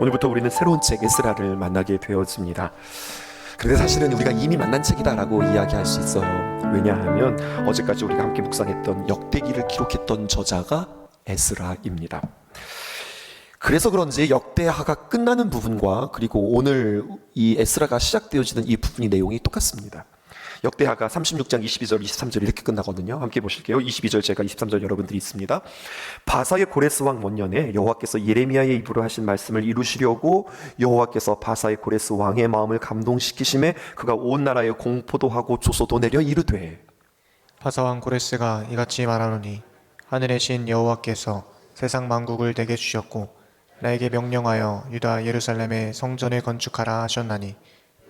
오늘부터 우리는 새로운 책 에스라를 만나게 되었습니다. 그런데 사실은 우리가 이미 만난 책이다라고 이야기할 수 있어요. 왜냐하면 어제까지 우리가 함께 묵상했던 역대기를 기록했던 저자가 에스라입니다. 그래서 그런지 역대하가 끝나는 부분과 그리고 오늘 이 에스라가 시작되어지는 이 부분의 내용이 똑같습니다. 역대하가 36장 22절 23절 이렇게 끝나거든요. 함께 보실게요. 22절 제가 23절 여러분들이 있습니다. 바사의 고레스 왕 원년에 여호와께서 예레미야의 입으로 하신 말씀을 이루시려고 여호와께서 바사의 고레스 왕의 마음을 감동시키심에 그가 온 나라에 공포도 하고 조소도 내려 이르되 바사왕 고레스가 이같이 말하노니 하늘의 신 여호와께서 세상 만국을 내게 주셨고 나에게 명령하여 유다 예루살렘에 성전을 건축하라 하셨나니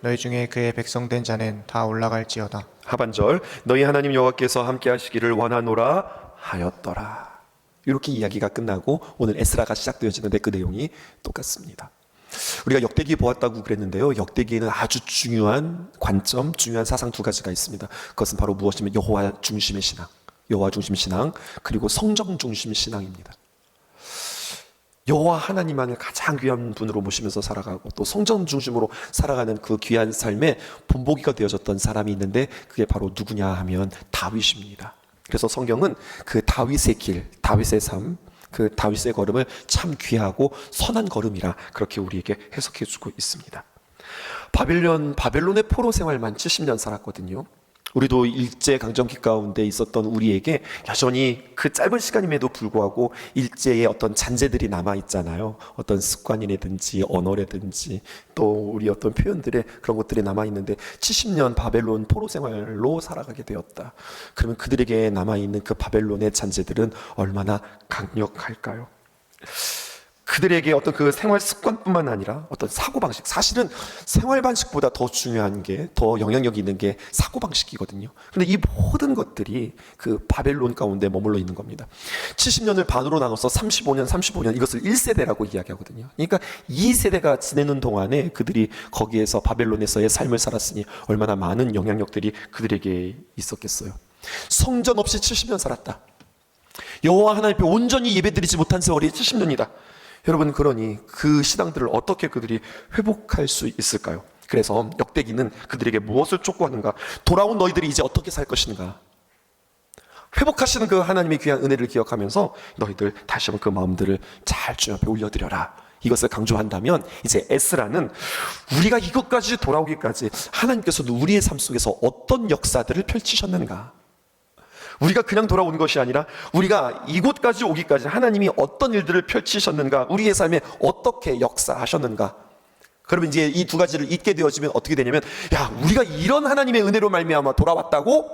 너희 중에 그의 백성된 자는 다 올라갈지어다. 하반절 너희 하나님 여호와께서 함께 하시기를 원하노라 하였더라. 이렇게 이야기가 끝나고 오늘 에스라가 시작되어지는데 그 내용이 똑같습니다. 우리가 역대기 보았다고 그랬는데요, 역대기에는 아주 중요한 관점, 중요한 사상 두 가지가 있습니다. 그것은 바로 무엇이면 여호와 중심의 신앙, 여호와 중심 신앙, 그리고 성정 중심 신앙입니다. 여호와 하나님만을 가장 귀한 분으로 모시면서 살아가고 또 성전 중심으로 살아가는 그 귀한 삶에 본보기가 되어졌던 사람이 있는데 그게 바로 누구냐 하면 다윗입니다. 그래서 성경은 그 다윗의 길, 다윗의 삶, 그 다윗의 걸음을 참 귀하고 선한 걸음이라 그렇게 우리에게 해석해 주고 있습니다. 바벨론의 포로 생활만 70년 살았거든요. 우리도 일제강점기 가운데 있었던 우리에게 여전히 그 짧은 시간임에도 불구하고 일제의 어떤 잔재들이 남아있잖아요. 어떤 습관이라든지 언어라든지 또 우리 어떤 표현들의 그런 것들이 남아있는데 70년 바벨론 포로 생활로 살아가게 되었다. 그러면 그들에게 남아있는 그 바벨론의 잔재들은 얼마나 강력할까요? 그들에게 어떤 그 생활 습관뿐만 아니라 어떤 사고방식, 사실은 생활 방식보다 더 중요한 게, 더 영향력이 있는 게 사고방식이거든요. 그런데 이 모든 것들이 그 바벨론 가운데 머물러 있는 겁니다. 70년을 반으로 나눠서 35년 이것을 1세대라고 이야기하거든요. 그러니까 2세대가 지내는 동안에 그들이 거기에서 바벨론에서의 삶을 살았으니 얼마나 많은 영향력들이 그들에게 있었겠어요. 성전 없이 70년 살았다. 여호와 하나님 앞에 온전히 예배드리지 못한 세월이 70년이다. 여러분, 그러니 그 신앙들을 어떻게 그들이 회복할 수 있을까요? 그래서 역대기는 그들에게 무엇을 촉구하는가? 돌아온 너희들이 이제 어떻게 살 것인가? 회복하시는 그 하나님의 귀한 은혜를 기억하면서 너희들 다시 한번 그 마음들을 잘 주 앞에 올려드려라. 이것을 강조한다면 이제 에스라는 우리가 이것까지 돌아오기까지 하나님께서도 우리의 삶 속에서 어떤 역사들을 펼치셨는가? 우리가 그냥 돌아온 것이 아니라 우리가 이곳까지 오기까지 하나님이 어떤 일들을 펼치셨는가, 우리의 삶에 어떻게 역사하셨는가. 그러면 이제 이 두 가지를 잊게 되어지면 어떻게 되냐면, 야, 우리가 이런 하나님의 은혜로 말미암아 돌아왔다고?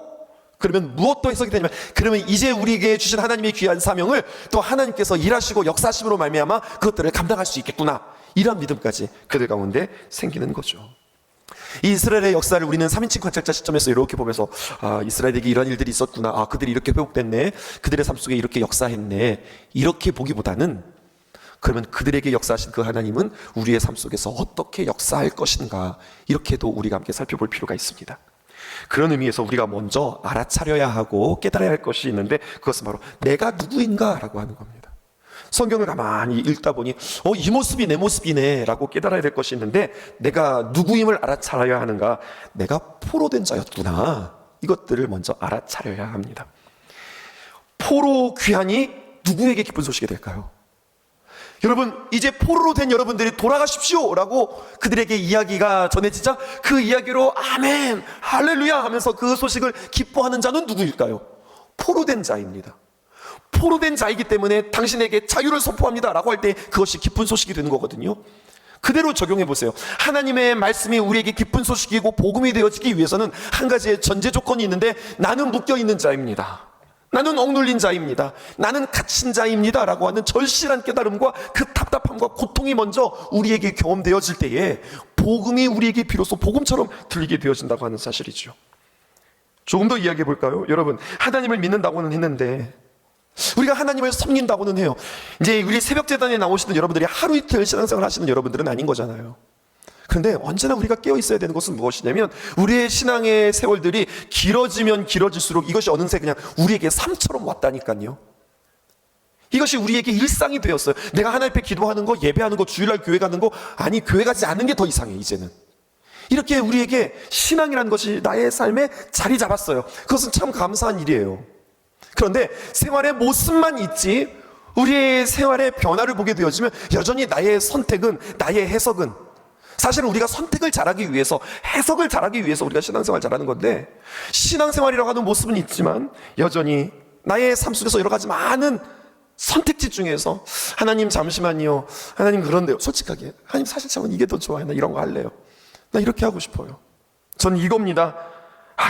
그러면 무엇도 해석이 되냐면, 그러면 이제 우리에게 주신 하나님의 귀한 사명을 또 하나님께서 일하시고 역사하심으로 말미암아 그것들을 감당할 수 있겠구나, 이런 믿음까지 그들 가운데 생기는 거죠. 이 이스라엘의 역사를 우리는 3인칭 관찰자 시점에서 이렇게 보면서, 아, 이스라엘에게 이런 일들이 있었구나, 아, 그들이 이렇게 회복됐네, 그들의 삶 속에 이렇게 역사했네, 이렇게 보기보다는 그러면 그들에게 역사하신 그 하나님은 우리의 삶 속에서 어떻게 역사할 것인가, 이렇게도 우리가 함께 살펴볼 필요가 있습니다. 그런 의미에서 우리가 먼저 알아차려야 하고 깨달아야 할 것이 있는데 그것은 바로 내가 누구인가 라고 하는 겁니다. 성경을 가만히 읽다 보니 이 모습이 내 모습이네 라고 깨달아야 될 것이 있는데, 내가 누구임을 알아차려야 하는가? 내가 포로된 자였구나, 이것들을 먼저 알아차려야 합니다. 포로 귀환이 누구에게 기쁜 소식이 될까요? 여러분, 이제 포로로 된 여러분들이 돌아가십시오 라고 그들에게 이야기가 전해지자 그 이야기로 아멘 할렐루야 하면서 그 소식을 기뻐하는 자는 누구일까요? 포로된 자입니다. 포로된 자이기 때문에 당신에게 자유를 선포합니다 라고 할 때 그것이 기쁜 소식이 되는 거거든요. 그대로 적용해 보세요. 하나님의 말씀이 우리에게 기쁜 소식이고 복음이 되어지기 위해서는 한 가지의 전제 조건이 있는데, 나는 묶여있는 자입니다, 나는 억눌린 자입니다, 나는 갇힌 자입니다 라고 하는 절실한 깨달음과 그 답답함과 고통이 먼저 우리에게 경험되어질 때에 복음이 우리에게 비로소 복음처럼 들리게 되어진다고 하는 사실이죠. 조금 더 이야기해 볼까요? 여러분, 하나님을 믿는다고는 했는데, 우리가 하나님을 섬긴다고는 해요. 이제 우리 새벽재단에 나오시는 여러분들이 하루 이틀 신앙생활 하시는 여러분들은 아닌 거잖아요. 그런데 언제나 우리가 깨어 있어야 되는 것은 무엇이냐면, 우리의 신앙의 세월들이 길어지면 길어질수록 이것이 어느새 그냥 우리에게 삶처럼 왔다니까요. 이것이 우리에게 일상이 되었어요. 내가 하나님 앞에 기도하는 거, 예배하는 거, 주일날 교회 가는 거, 아니 교회 가지 않는 게 더 이상해 이제는. 이렇게 우리에게 신앙이라는 것이 나의 삶에 자리 잡았어요. 그것은 참 감사한 일이에요. 그런데 생활의 모습만 있지 우리의 생활의 변화를 보게 되어지면 여전히 나의 선택은, 나의 해석은, 사실은 우리가 선택을 잘하기 위해서, 해석을 잘하기 위해서 우리가 신앙생활 잘하는 건데, 신앙생활이라고 하는 모습은 있지만 여전히 나의 삶 속에서 여러 가지 많은 선택지 중에서 하나님 잠시만요, 하나님 그런데요, 솔직하게 하나님 사실 저는 이게 더 좋아요, 나 이런 거 할래요, 나 이렇게 하고 싶어요, 저는 이겁니다,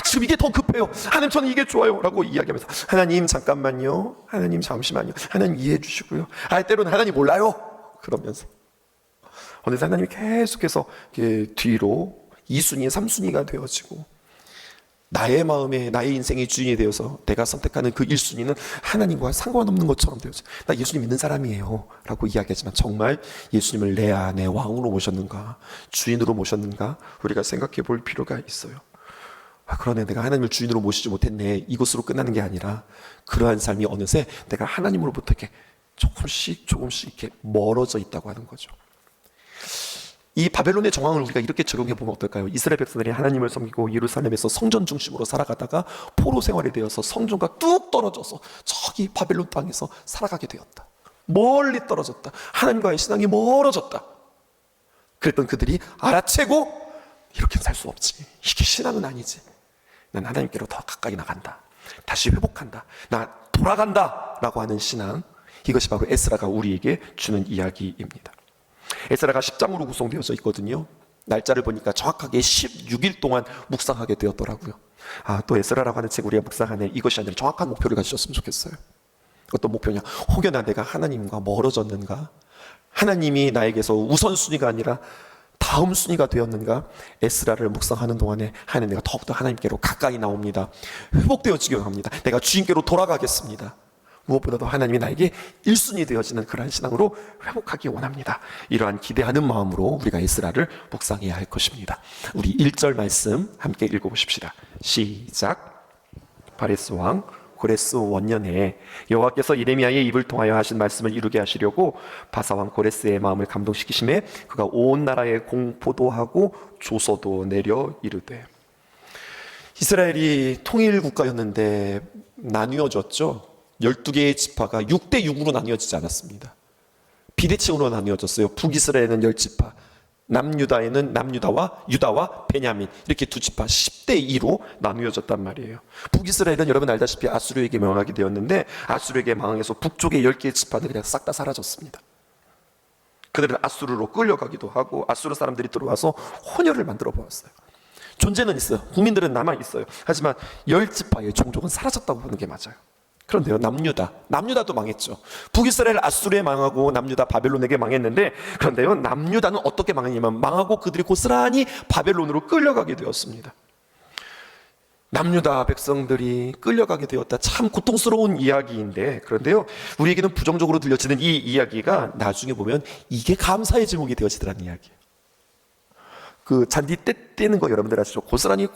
지금 이게 더 급해요, 하나님 저는 이게 좋아요 라고 이야기하면서 하나님 잠깐만요, 하나님 잠시만요, 하나님 이해해 주시고요, 때로는 하나님 몰라요 그러면서 어느새 하나님이 계속해서 뒤로 2순위 3순위가 되어지고 나의 마음에, 나의 인생의 주인이 되어서 내가 선택하는 그 1순위는 하나님과 상관없는 것처럼 되어져. 나 예수님 믿는 사람이에요 라고 이야기하지만 정말 예수님을 내 안에 왕으로 모셨는가, 주인으로 모셨는가 우리가 생각해 볼 필요가 있어요. 그러네, 내가 하나님을 주인으로 모시지 못했네, 이것으로 끝나는 게 아니라 그러한 삶이 어느새 내가 하나님으로부터 이렇게 조금씩 이렇게 멀어져 있다고 하는 거죠. 이 바벨론의 정황을 우리가 이렇게 적용해 보면 어떨까요? 이스라엘 백성들이 하나님을 섬기고 예루살렘에서 성전 중심으로 살아가다가 포로 생활이 되어서 성전과 뚝 떨어져서 저기 바벨론 땅에서 살아가게 되었다. 멀리 떨어졌다. 하나님과의 신앙이 멀어졌다. 그랬던 그들이 알아채고 이렇게는 살 수 없지, 이게 신앙은 아니지, 난 하나님께로 더 가까이 나간다, 다시 회복한다, 나 돌아간다 라고 하는 신앙, 이것이 바로 에스라가 우리에게 주는 이야기입니다. 에스라가 10장으로 구성되어져 있거든요. 날짜를 보니까 정확하게 16일 동안 묵상하게 되었더라고요. 또 에스라라고 하는 책 우리가 묵상하는 이것이 아니라 정확한 목표를 가지셨으면 좋겠어요. 어떤 목표냐, 혹여나 내가 하나님과 멀어졌는가, 하나님이 나에게서 우선순위가 아니라 다음 순위가 되었는가. 에스라를 묵상하는 동안에 하나님, 내가 더욱더 하나님께로 가까이 나옵니다, 회복되어지기 원합니다, 내가 주인께로 돌아가겠습니다, 무엇보다도 하나님이 나에게 1순위 되어지는 그러한 신앙으로 회복하기 원합니다. 이러한 기대하는 마음으로 우리가 에스라를 묵상해야 할 것입니다. 우리 1절 말씀 함께 읽어보십시다. 시작. 바레스 왕 고레스 원년에 여호와께서 예레미야의 입을 통하여 하신 말씀을 이루게 하시려고 바사 왕 고레스의 마음을 감동시키심에 그가 온 나라에 공포도 하고 조서도 내려 이르되. 이스라엘이 통일 국가였는데 나뉘어졌죠. 12개의 지파가 6대 6으로 나뉘어지지 않았습니다. 비대칭으로 나뉘어졌어요. 북이스라엘은 10지파, 남유다에는 남유다와 유다와 베냐민, 이렇게 두 지파 10대 2로 나뉘어졌단 말이에요. 북이스라엘은 여러분 알다시피 아수르에게 명하게 되었는데 아수르에게 망해서 북쪽의 10개의 지파들이 그냥 싹 다 사라졌습니다. 그들은 아수르로 끌려가기도 하고 아수르 사람들이 들어와서 혼혈을 만들어 보았어요. 존재는 있어요. 국민들은 남아있어요. 하지만 10지파의 종족은 사라졌다고 보는 게 맞아요. 그런데요, 남유다도 망했죠. 북이스라엘 아수르에 망하고 남유다 바벨론에게 망했는데, 그런데요, 남유다는 어떻게 망했냐면 망하고 그들이 고스란히 바벨론으로 끌려가게 되었습니다. 남유다 백성들이 끌려가게 되었다. 참 고통스러운 이야기인데, 그런데요, 우리에게는 부정적으로 들려지는 이 이야기가 나중에 보면 이게 감사의 제목이 되어지더라는 이야기예요. 그 잔디 떼는 거 여러분들 아시죠? 고스란히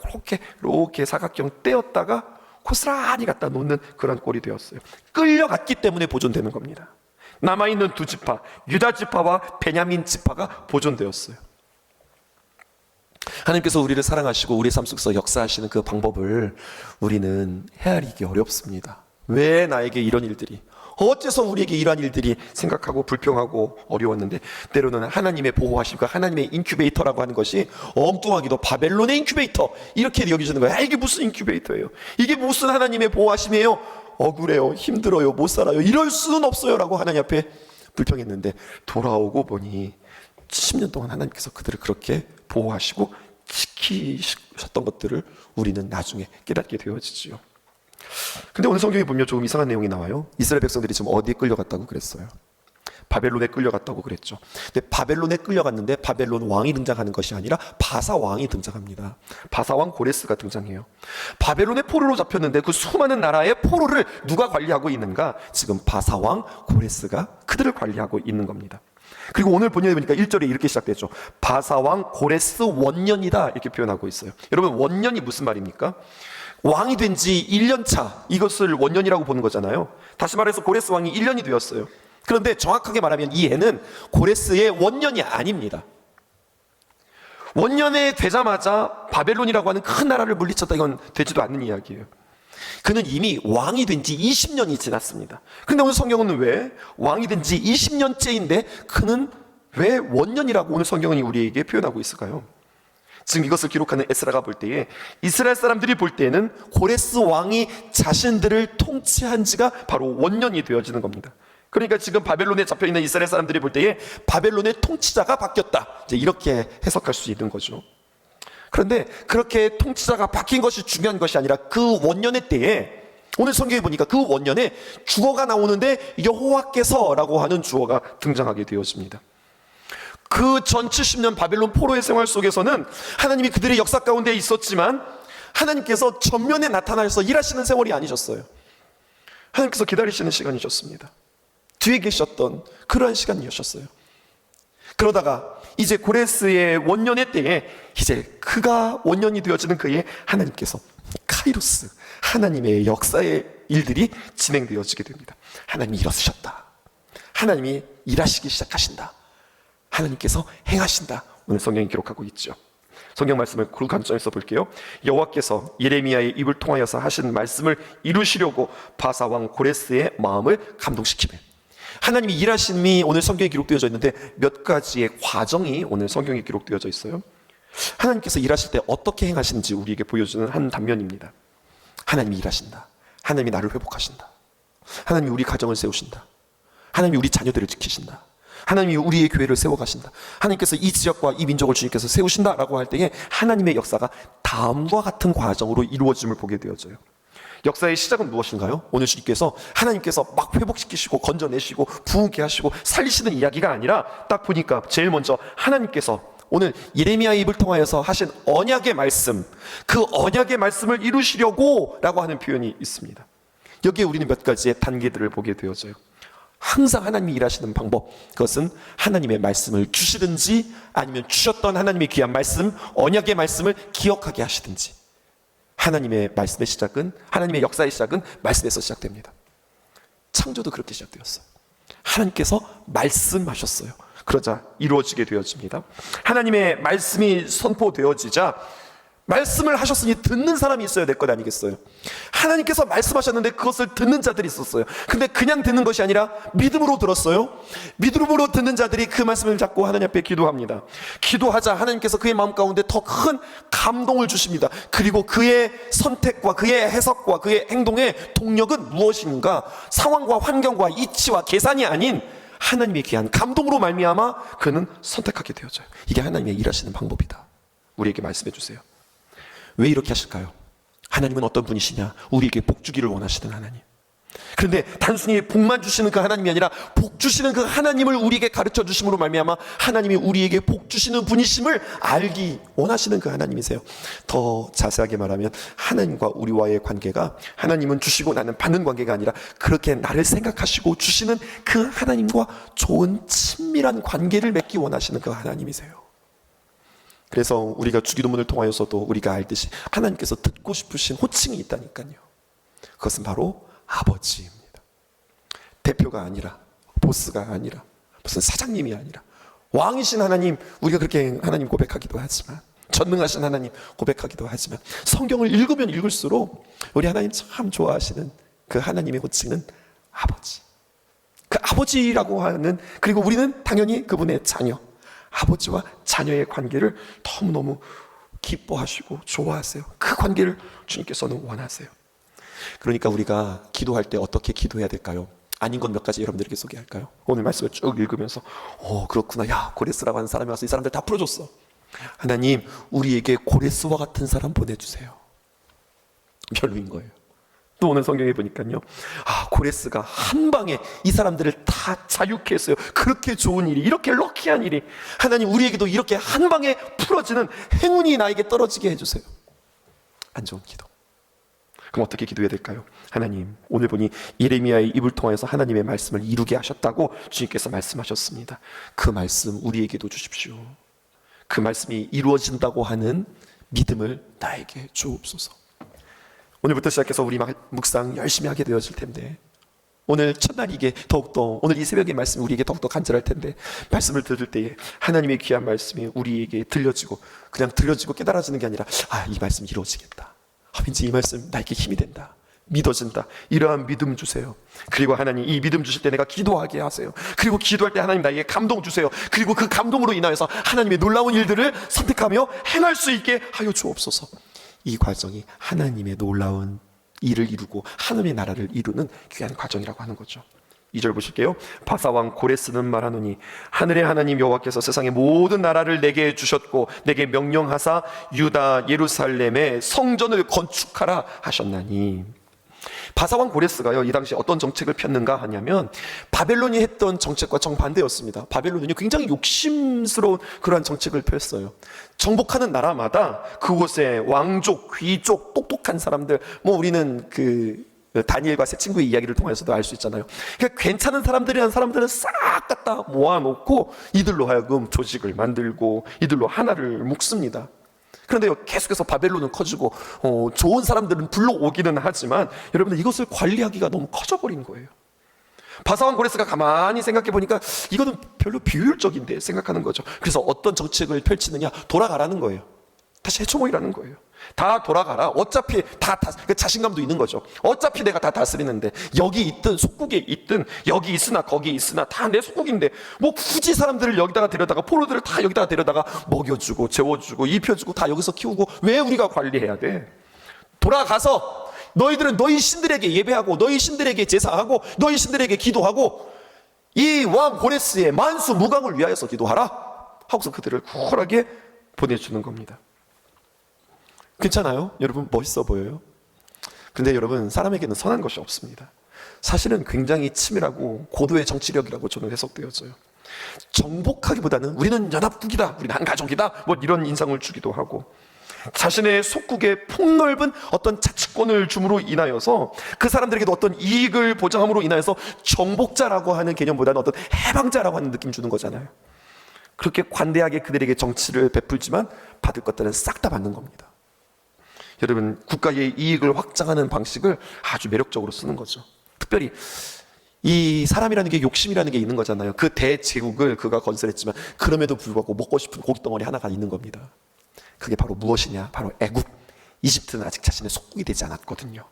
이렇게 사각형 떼었다가 고스란히 갖다 놓는 그런 꼴이 되었어요. 끌려갔기 때문에 보존되는 겁니다. 남아있는 두 지파, 유다 지파와 베냐민 지파가 보존되었어요. 하나님께서 우리를 사랑하시고 우리 삶 속에서 역사하시는 그 방법을 우리는 헤아리기 어렵습니다. 왜 나에게 이런 일들이, 어째서 우리에게 이러한 일들이 생각하고 불평하고 어려웠는데, 때로는 하나님의 보호하심과 하나님의 인큐베이터라고 하는 것이 엉뚱하기도 바벨론의 인큐베이터 이렇게 여기시는 거예요. 이게 무슨 인큐베이터예요? 이게 무슨 하나님의 보호하심이에요? 억울해요, 힘들어요, 못 살아요, 이럴 수는 없어요 라고 하나님 앞에 불평했는데, 돌아오고 보니 70년 동안 하나님께서 그들을 그렇게 보호하시고 지키셨던 것들을 우리는 나중에 깨닫게 되어지지요. 근데 오늘 성경에 보면 조금 이상한 내용이 나와요. 이스라엘 백성들이 지금 어디에 끌려갔다고 그랬어요? 바벨론에 끌려갔다고 그랬죠. 근데 바벨론에 끌려갔는데 바벨론 왕이 등장하는 것이 아니라 바사 왕이 등장합니다. 바사 왕 고레스가 등장해요. 바벨론의 포로로 잡혔는데 그 수많은 나라의 포로를 누가 관리하고 있는가? 지금 바사 왕 고레스가 그들을 관리하고 있는 겁니다. 그리고 오늘 본문에 보니까 1절에 이렇게 시작되죠. 바사 왕 고레스 원년이다 이렇게 표현하고 있어요. 여러분, 원년이 무슨 말입니까? 왕이 된 지 1년 차, 이것을 원년이라고 보는 거잖아요. 다시 말해서 고레스 왕이 1년이 되었어요. 그런데 정확하게 말하면 이 해는 고레스의 원년이 아닙니다. 원년에 되자마자 바벨론이라고 하는 큰 나라를 물리쳤다, 이건 되지도 않는 이야기예요. 그는 이미 왕이 된 지 20년이 지났습니다. 그런데 오늘 성경은 왜 왕이 된 지 20년째인데 그는 왜 원년이라고 오늘 성경은 우리에게 표현하고 있을까요? 지금 이것을 기록하는 에스라가 볼 때에, 이스라엘 사람들이 볼 때에는 고레스 왕이 자신들을 통치한 지가 바로 원년이 되어지는 겁니다. 그러니까 지금 바벨론에 잡혀있는 이스라엘 사람들이 볼 때에 바벨론의 통치자가 바뀌었다, 이제 이렇게 해석할 수 있는 거죠. 그런데 그렇게 통치자가 바뀐 것이 중요한 것이 아니라 그 원년의 때에, 오늘 성경에 보니까 그 원년에 주어가 나오는데 여호와께서라고 하는 주어가 등장하게 되어집니다. 그 전 70년 바벨론 포로의 생활 속에서는 하나님이 그들의 역사 가운데 있었지만 하나님께서 전면에 나타나서 일하시는 세월이 아니셨어요. 하나님께서 기다리시는 시간이셨습니다. 뒤에 계셨던 그러한 시간이셨어요. 그러다가 이제 고레스의 원년의 때에, 이제 그가 원년이 되어지는 그에 하나님께서 카이로스, 하나님의 역사의 일들이 진행되어지게 됩니다. 하나님이 일어서셨다, 하나님이 일하시기 시작하신다, 하나님께서 행하신다, 오늘 성경이 기록하고 있죠. 성경 말씀을 그 관점에서 볼게요. 여호와께서 예레미야의 입을 통하여서 하신 말씀을 이루시려고 바사왕 고레스의 마음을 감동시키며, 하나님이 일하심이 오늘 성경에 기록되어져 있는데 몇 가지의 과정이 오늘 성경에 기록되어져 있어요. 하나님께서 일하실 때 어떻게 행하시는지 우리에게 보여주는 한 단면입니다. 하나님이 일하신다, 하나님이 나를 회복하신다, 하나님이 우리 가정을 세우신다, 하나님이 우리 자녀들을 지키신다, 하나님이 우리의 교회를 세워가신다, 하나님께서 이 지역과 이 민족을 주님께서 세우신다라고 할 때에 하나님의 역사가 다음과 같은 과정으로 이루어짐을 보게 되어져요. 역사의 시작은 무엇인가요? 오늘 주님께서 하나님께서 막 회복시키시고 건져내시고 부흥케 하시고 살리시는 이야기가 아니라, 딱 보니까 제일 먼저 하나님께서 오늘 예레미야의 입을 통하여서 하신 언약의 말씀, 그 언약의 말씀을 이루시려고 라고 하는 표현이 있습니다. 여기에 우리는 몇 가지의 단계들을 보게 되어져요. 항상 하나님이 일하시는 방법, 그것은 하나님의 말씀을 주시든지 아니면 주셨던 하나님의 귀한 말씀, 언약의 말씀을 기억하게 하시든지, 하나님의 말씀의 시작은, 하나님의 역사의 시작은 말씀에서 시작됩니다. 창조도 그렇게 시작되었어요. 하나님께서 말씀하셨어요. 그러자 이루어지게 되어집니다. 하나님의 말씀이 선포되어지자, 말씀을 하셨으니 듣는 사람이 있어야 될 것 아니겠어요? 하나님께서 말씀하셨는데 그것을 듣는 자들이 있었어요. 근데 그냥 듣는 것이 아니라 믿음으로 들었어요. 믿음으로 듣는 자들이 그 말씀을 잡고 하나님 앞에 기도합니다. 기도하자 하나님께서 그의 마음 가운데 더 큰 감동을 주십니다. 그리고 그의 선택과 그의 해석과 그의 행동의 동력은 무엇인가? 상황과 환경과 이치와 계산이 아닌 하나님의 귀한 감동으로 말미암아 그는 선택하게 되어져요. 이게 하나님의 일하시는 방법이다. 우리에게 말씀해 주세요. 왜 이렇게 하실까요? 하나님은 어떤 분이시냐? 우리에게 복 주기를 원하시는 하나님. 그런데 단순히 복만 주시는 그 하나님이 아니라 복 주시는 그 하나님을 우리에게 가르쳐 주심으로 말미암아 하나님이 우리에게 복 주시는 분이심을 알기 원하시는 그 하나님이세요. 더 자세하게 말하면 하나님과 우리와의 관계가 하나님은 주시고 나는 받는 관계가 아니라 그렇게 나를 생각하시고 주시는 그 하나님과 좋은 친밀한 관계를 맺기 원하시는 그 하나님이세요. 그래서 우리가 주기도문을 통하여서도 우리가 알듯이 하나님께서 듣고 싶으신 호칭이 있다니까요. 그것은 바로 아버지입니다. 대표가 아니라, 보스가 아니라, 무슨 사장님이 아니라, 왕이신 하나님, 우리가 그렇게 하나님 고백하기도 하지만, 전능하신 하나님 고백하기도 하지만, 성경을 읽으면 읽을수록 우리 하나님 참 좋아하시는 그 하나님의 호칭은 아버지. 그 아버지라고 하는, 그리고 우리는 당연히 그분의 자녀, 아버지와 자녀의 관계를 너무너무 기뻐하시고 좋아하세요. 그 관계를 주님께서는 원하세요. 그러니까 우리가 기도할 때 어떻게 기도해야 될까요? 아닌 것 몇 가지 여러분들에게 소개할까요? 오늘 말씀을 쭉 읽으면서 그렇구나, 야, 고레스라고 하는 사람이 와서 이 사람들 다 풀어줬어. 하나님, 우리에게 고레스와 같은 사람 보내주세요. 별로인 거예요. 또 오늘 성경에 보니까요, 고레스가 한 방에 이 사람들을 다 자유케 했어요. 그렇게 좋은 일이, 이렇게 럭키한 일이, 하나님 우리에게도 이렇게 한 방에 풀어지는 행운이 나에게 떨어지게 해주세요. 안 좋은 기도. 그럼 어떻게 기도해야 될까요? 하나님, 오늘 보니 예레미야의 입을 통해서 하나님의 말씀을 이루게 하셨다고 주님께서 말씀하셨습니다. 그 말씀 우리에게도 주십시오. 그 말씀이 이루어진다고 하는 믿음을 나에게 주옵소서. 오늘부터 시작해서 우리 묵상 열심히 하게 되어질 텐데, 오늘 첫날이기에 더욱더, 오늘 이 새벽의 말씀이 우리에게 더욱더 간절할 텐데, 말씀을 들을 때에 하나님의 귀한 말씀이 우리에게 들려지고, 그냥 들려지고 깨달아지는 게 아니라, 이 말씀이 이루어지겠다, 왠지 이 말씀 나에게 힘이 된다, 믿어진다, 이러한 믿음 주세요. 그리고 하나님, 이 믿음 주실 때 내가 기도하게 하세요. 그리고 기도할 때 하나님 나에게 감동 주세요. 그리고 그 감동으로 인하여서 하나님의 놀라운 일들을 선택하며 행할 수 있게 하여 주옵소서. 이 과정이 하나님의 놀라운 일을 이루고 하나님의 나라를 이루는 귀한 과정이라고 하는 거죠. 2절 보실게요. 바사왕 고레스는 말하노니 하늘의 하나님 여호와께서 세상의 모든 나라를 내게 주셨고 내게 명령하사 유다 예루살렘에 성전을 건축하라 하셨나니. 바사왕 고레스가요, 이 당시 어떤 정책을 폈는가 하냐면 바벨론이 했던 정책과 정반대였습니다. 바벨론이 굉장히 욕심스러운 그러한 정책을 폈어요. 정복하는 나라마다 그곳에 왕족, 귀족, 똑똑한 사람들, 우리는 다니엘과 세 친구의 이야기를 통해서도 알 수 있잖아요. 그러니까 괜찮은 사람들이란 사람들은 싹 갖다 모아놓고 이들로 하여금 조직을 만들고 이들로 하나를 묶습니다. 그런데 계속해서 바벨론은 커지고 좋은 사람들은 불러오기는 하지만 여러분들, 이것을 관리하기가 너무 커져버린 거예요. 바사왕 고레스가 가만히 생각해 보니까 이거는 별로 비효율적인데 생각하는 거죠. 그래서 어떤 정책을 펼치느냐, 돌아가라는 거예요. 다시 해초목이라는 거예요. 다 돌아가라. 어차피 그 자신감도 있는 거죠. 어차피 내가 다 다스리는데, 여기 있든 속국에 있든 여기 있으나 거기 있으나 다 내 속국인데 굳이 사람들을 여기다가 데려다가, 포로들을 다 여기다가 데려다가 먹여주고 재워주고 입혀주고 다 여기서 키우고 왜 우리가 관리해야 돼? 돌아가서 너희들은 너희 신들에게 예배하고 너희 신들에게 제사하고 너희 신들에게 기도하고 이 왕 고레스의 만수 무강을 위하여서 기도하라 하고서 그들을 쿨하게 보내주는 겁니다. 괜찮아요? 여러분, 멋있어 보여요? 근데 여러분, 사람에게는 선한 것이 없습니다. 사실은 굉장히 치밀하고 고도의 정치력이라고 저는 해석되어져요. 정복하기보다는 우리는 연합국이다, 우리는 한 가족이다, 이런 인상을 주기도 하고, 자신의 속국에 폭넓은 어떤 자치권을 줌으로 인하여서 그 사람들에게도 어떤 이익을 보장함으로 인하여서 정복자라고 하는 개념보다는 어떤 해방자라고 하는 느낌 주는 거잖아요. 그렇게 관대하게 그들에게 정치를 베풀지만 받을 것들은 싹 다 받는 겁니다. 여러분, 국가의 이익을 확장하는 방식을 아주 매력적으로 쓰는 거죠. 특별히 이 사람이라는 게 욕심이라는 게 있는 거잖아요. 그 대제국을 그가 건설했지만 그럼에도 불구하고 먹고 싶은 고깃덩어리 하나가 있는 겁니다. 그게 바로 무엇이냐? 바로 애굽. 이집트는 아직 자신의 속국이 되지 않았거든요.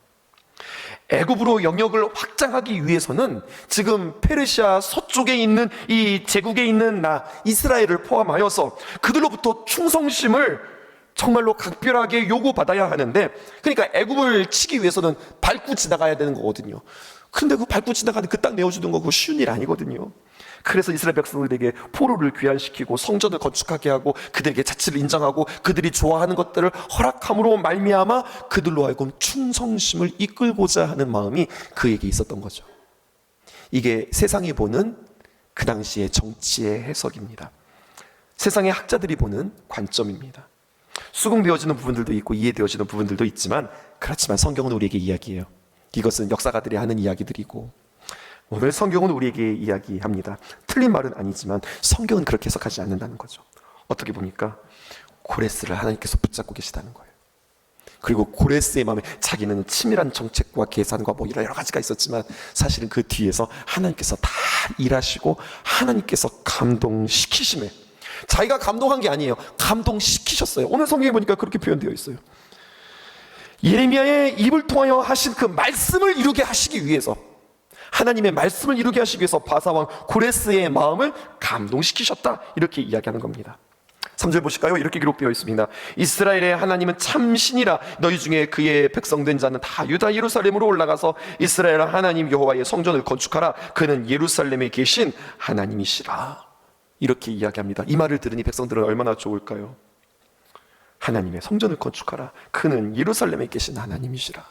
애굽으로 영역을 확장하기 위해서는 지금 페르시아 서쪽에 있는 이 제국에 있는 이스라엘을 포함하여서 그들로부터 충성심을 정말로 각별하게 요구받아야 하는데, 그러니까 애굽을 치기 위해서는 밟고 지나가야 되는 거거든요. 근데 그 밟고 지나가는 그 땅 내어주는 거 그거 쉬운 일 아니거든요. 그래서 이스라엘 백성들에게 포로를 귀환시키고 성전을 건축하게 하고 그들에게 자치를 인정하고 그들이 좋아하는 것들을 허락함으로 말미암아 그들로 하여금 충성심을 이끌고자 하는 마음이 그에게 있었던 거죠. 이게 세상이 보는 그 당시의 정치의 해석입니다. 세상의 학자들이 보는 관점입니다. 수긍되어지는 부분들도 있고 이해되어지는 부분들도 있지만, 그렇지만 성경은 우리에게 이야기해요. 이것은 역사가들이 하는 이야기들이고 오늘 성경은 우리에게 이야기합니다. 틀린 말은 아니지만 성경은 그렇게 해석하지 않는다는 거죠. 어떻게 보니까 고레스를 하나님께서 붙잡고 계시다는 거예요. 그리고 고레스의 마음에 자기는 치밀한 정책과 계산과 여러 가지가 있었지만 사실은 그 뒤에서 하나님께서 다 일하시고 하나님께서 감동시키심에, 자기가 감동한 게 아니에요. 감동시키셨어요. 오늘 성경에 보니까 그렇게 표현되어 있어요. 예레미야의 입을 통하여 하신 그 말씀을 이루게 하시기 위해서, 하나님의 말씀을 이루게 하시기 위해서 바사왕 고레스의 마음을 감동시키셨다, 이렇게 이야기하는 겁니다. 3절 보실까요? 이렇게 기록되어 있습니다. 이스라엘의 하나님은 참 신이라. 너희 중에 그의 백성된 자는 다 유다 예루살렘으로 올라가서 이스라엘 하나님 여호와의 성전을 건축하라. 그는 예루살렘에 계신 하나님이시라. 이렇게 이야기합니다. 이 말을 들으니 백성들은 얼마나 좋을까요? 하나님의 성전을 건축하라. 그는 예루살렘에 계신 하나님이시라.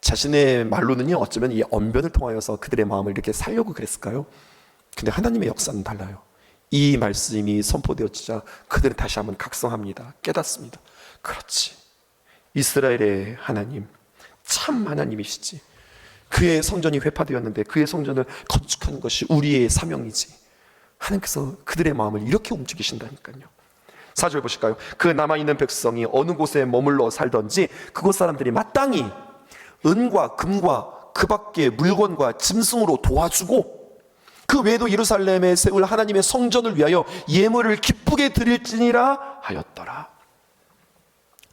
자신의 말로는요, 어쩌면 이 언변을 통하여서 그들의 마음을 이렇게 살려고 그랬을까요? 근데 하나님의 역사는 달라요. 이 말씀이 선포되어지자 그들은 다시 한번 각성합니다. 깨닫습니다. 그렇지, 이스라엘의 하나님 참 하나님이시지. 그의 성전이 회파되었는데 그의 성전을 건축하는 것이 우리의 사명이지. 하나님께서 그들의 마음을 이렇게 움직이신다니까요. 4절 보실까요? 그 남아있는 백성이 어느 곳에 머물러 살던지 그곳 사람들이 마땅히 은과 금과 그 밖의 물건과 짐승으로 도와주고 그 외에도 예루살렘에 세울 하나님의 성전을 위하여 예물을 기쁘게 드릴지니라 하였더라.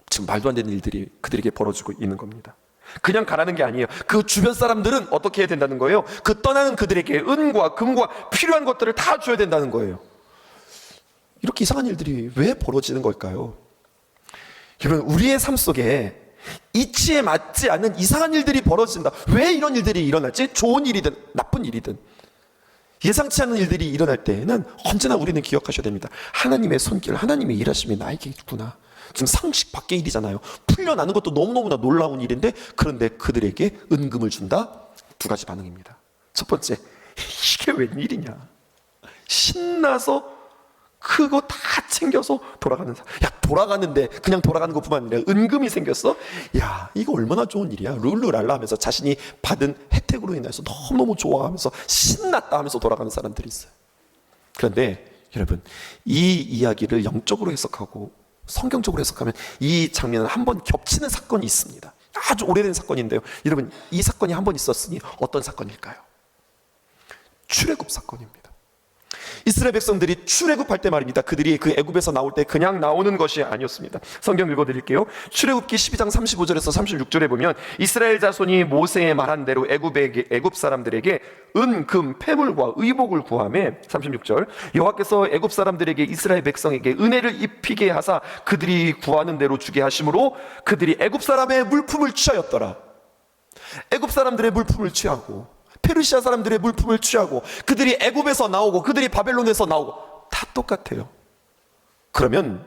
지금 말도 안 되는 일들이 그들에게 벌어지고 있는 겁니다. 그냥 가라는 게 아니에요. 그 주변 사람들은 어떻게 해야 된다는 거예요? 그 떠나는 그들에게 은과 금과 필요한 것들을 다 줘야 된다는 거예요. 이렇게 이상한 일들이 왜 벌어지는 걸까요? 여러분, 우리의 삶 속에 이치에 맞지 않는 이상한 일들이 벌어진다. 왜 이런 일들이 일어났지? 좋은 일이든 나쁜 일이든 예상치 않은 일들이 일어날 때에는 언제나 우리는 기억하셔야 됩니다. 하나님의 손길, 하나님의 일하심이 나에게 있구나. 지금 상식 밖의 일이잖아요. 풀려나는 것도 너무너무나 놀라운 일인데, 그런데 그들에게 은금을 준다? 두 가지 반응입니다. 첫 번째, 이게 웬일이냐, 신나서 그거 다 챙겨서 돌아가는 사람. 야, 돌아가는데 그냥 돌아가는 것뿐만 아니라 은금이 생겼어? 야, 이거 얼마나 좋은 일이야. 룰루랄라 하면서 자신이 받은 혜택으로 인해서 너무너무 좋아하면서 신났다 하면서 돌아가는 사람들이 있어요. 그런데 여러분, 이 이야기를 영적으로 해석하고 성경적으로 해석하면 이 장면은 한번 겹치는 사건이 있습니다. 아주 오래된 사건인데요. 여러분, 이 사건이 한 번 있었으니 어떤 사건일까요? 출애굽 사건입니다. 이스라엘 백성들이 출애굽할 때 말입니다. 그들이 그 애굽에서 나올 때 그냥 나오는 것이 아니었습니다. 성경 읽어드릴게요. 출애굽기 12장 35절에서 36절에 보면 이스라엘 자손이 모세의 말한 대로 애굽 사람들에게 은, 금, 패물과 의복을 구하매 36절 여호와께서 애굽 사람들에게 이스라엘 백성에게 은혜를 입히게 하사 그들이 구하는 대로 주게 하심으로 그들이 애굽 사람의 물품을 취하였더라. 애굽 사람들의 물품을 취하고 페르시아 사람들의 물품을 취하고 그들이 애굽에서 나오고 그들이 바벨론에서 나오고 다 똑같아요. 그러면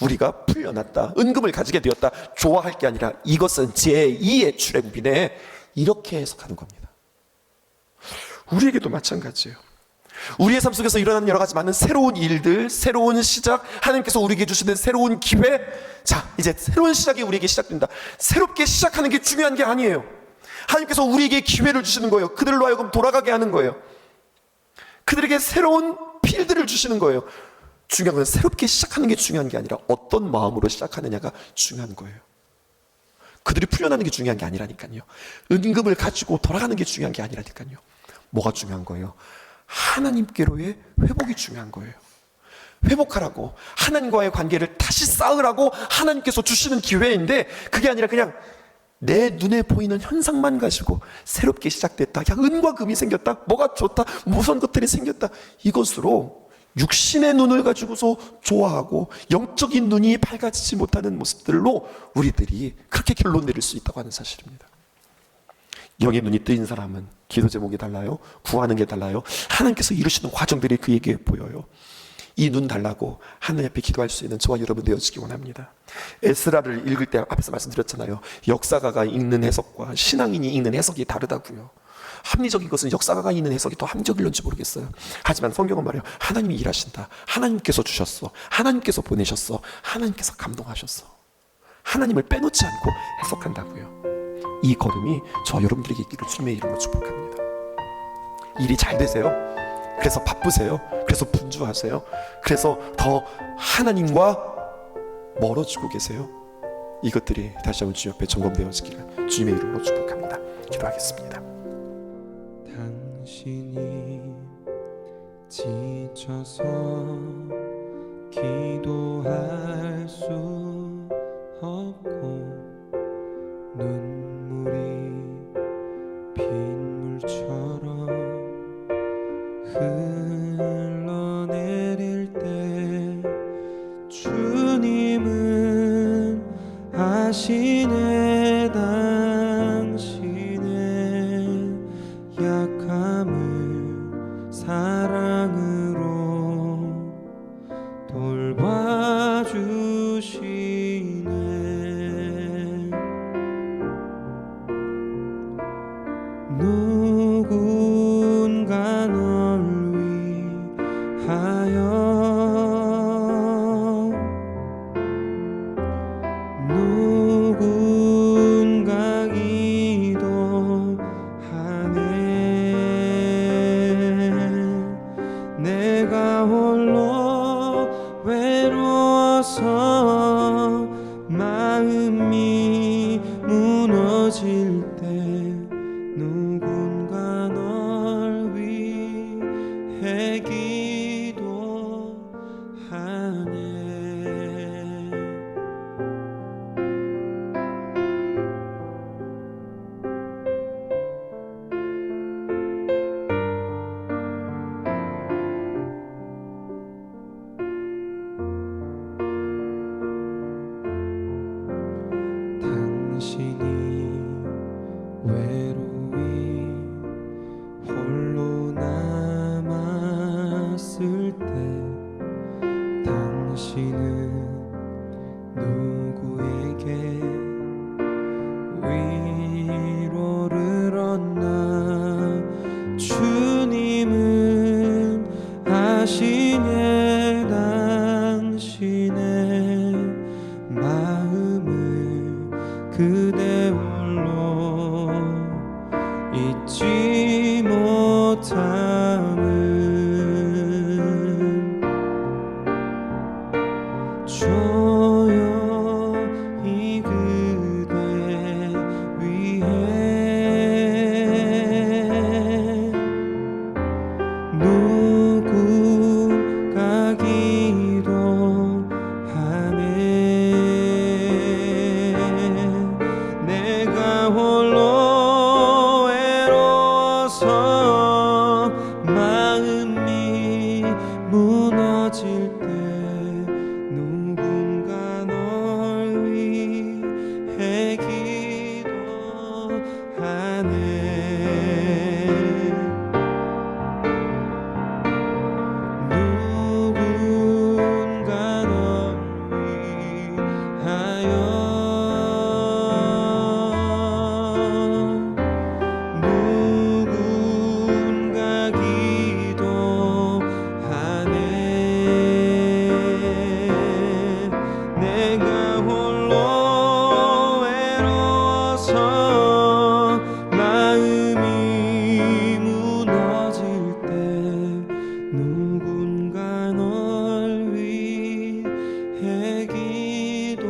우리가 풀려났다, 은금을 가지게 되었다, 좋아할 게 아니라 이것은 제2의 출애굽이네, 이렇게 해석하는 겁니다. 우리에게도 마찬가지예요. 우리의 삶 속에서 일어나는 여러 가지 많은 새로운 일들, 새로운 시작, 하나님께서 우리에게 주시는 새로운 기회, 자, 이제 새로운 시작이 우리에게 시작된다. 새롭게 시작하는 게 중요한 게 아니에요. 하나님께서 우리에게 기회를 주시는 거예요. 그들로 하여금 돌아가게 하는 거예요. 그들에게 새로운 필드를 주시는 거예요. 중요한 건 새롭게 시작하는 게 중요한 게 아니라 어떤 마음으로 시작하느냐가 중요한 거예요. 그들이 풀려나는 게 중요한 게 아니라니까요. 은금을 가지고 돌아가는 게 중요한 게 아니라니까요. 뭐가 중요한 거예요? 하나님께로의 회복이 중요한 거예요. 회복하라고, 하나님과의 관계를 다시 쌓으라고 하나님께서 주시는 기회인데, 그게 아니라 그냥 내 눈에 보이는 현상만 가지고 새롭게 시작됐다, 야, 은과 금이 생겼다, 뭐가 좋다, 무슨 것들이 생겼다, 이것으로 육신의 눈을 가지고서 좋아하고 영적인 눈이 밝아지지 못하는 모습들로 우리들이 그렇게 결론 내릴 수 있다고 하는 사실입니다. 영의 눈이 뜨인 사람은 기도 제목이 달라요, 구하는 게 달라요, 하나님께서 이루시는 과정들이 그에게 보여요. 이 눈 달라고 하나님 앞에 기도할 수 있는 저와 여러분 되어지기 원합니다. 에스라를 읽을 때 앞에서 말씀드렸잖아요. 역사가가 읽는 해석과 신앙인이 읽는 해석이 다르다고요. 합리적인 것은 역사가가 읽는 해석이 더 합리적일런지 모르겠어요. 하지만 성경은 말이에요, 하나님이 일하신다, 하나님께서 주셨어, 하나님께서 보내셨어, 하나님께서 감동하셨어, 하나님을 빼놓지 않고 해석한다고요. 이 걸음이 저 여러분들에게 있기를 주님의 이름으로 축복합니다. 일이 잘 되세요. 그래서 바쁘세요. 그래서 분주하세요. 그래서 더 하나님과 멀어지고 계세요. 이것들이 다시 한번 주 옆에 점검되어지기를 주님의 이름으로 축복합니다. 기도하겠습니다. 당신이 지쳐서 기도할 수 없고 눈물이 빗물처럼 흘러내릴 때 주님은 아시네. 당신의 약함을 사랑으로 돌봐주시네. 누군가 널 위하여, 누군가 무너질 때 당신은 누구에게 위로를 얻나 주님은 아시네 당신의 마음을 그대 홀로 잊지 못함은 조용히 그대 위해 누군가 기도하네 내가 홀로 외로워서 마음이 무너질 때 누군가 널 위해 기도하네 누군가 널 위하여 누군가 기도하네 내가 홀로 외로워서 마음이 무너질 때 누군가 널 위해 기도하네